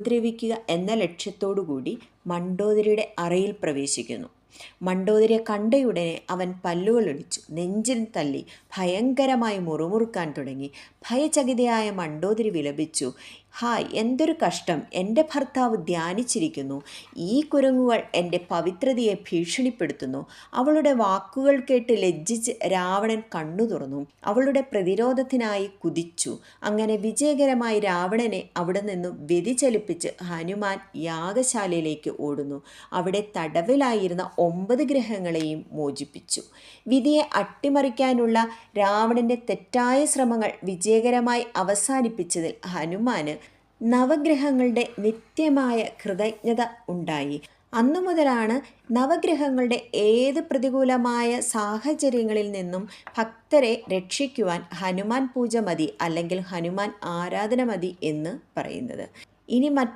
ഉപദ്രവിക്കുക എന്ന ലക്ഷ്യത്തോടുകൂടി മണ്ടോദരിയുടെ അറയിൽ പ്രവേശിക്കുന്നു. മണ്ടോദരിയെ കണ്ടയുടനെ അവൻ പല്ലുകളൊടിച്ചു നെഞ്ചിൽ തല്ലി ഭയങ്കരമായി മുറുമുറുക്കാൻ തുടങ്ങി. ഭയചകിതയായ മണ്ടോദരി വിലപിച്ചു, ഹായ്, എന്തൊരു കഷ്ടം! എൻ്റെ ഭർത്താവ് ധ്യാനിച്ചിരിക്കുന്നു. ഈ കുരങ്ങുകൾ എൻ്റെ പവിത്രതയെ ഭീഷണിപ്പെടുത്തുന്നു. അവളുടെ വാക്കുകൾ കേട്ട് ലജ്ജിച്ച് രാവണൻ കണ്ണു തുറന്നു. അവളുടെ പ്രതിരോധത്തിനായി കുതിച്ചു. അങ്ങനെ വിജയകരമായി രാവണനെ അവിടെ നിന്നും വ്യതിചലിപ്പിച്ച് ഹനുമാൻ യാഗശാലയിലേക്ക് ഓടുന്നു. അവിടെ തടവിലായിരുന്ന 9 ഗ്രഹങ്ങളെയും മോചിപ്പിച്ചു. വിധിയെ അട്ടിമറിക്കാനുള്ള രാവണൻ്റെ തെറ്റായ ശ്രമങ്ങൾ വിജയകരമായി അവസാനിപ്പിച്ചതിൽ ഹനുമാന് നവഗ്രഹങ്ങളുടെ നിത്യമായ കൃതജ്ഞത ഉണ്ടായി. അന്നു മുതലാണ് നവഗ്രഹങ്ങളുടെ ഏത് പ്രതികൂലമായ സാഹചര്യങ്ങളിൽ നിന്നും ഭക്തരെ രക്ഷിക്കുവാൻ ഹനുമാൻ പൂജ മതി അല്ലെങ്കിൽ ഹനുമാൻ ആരാധന മതി എന്ന് പറയുന്നത്. ഇനി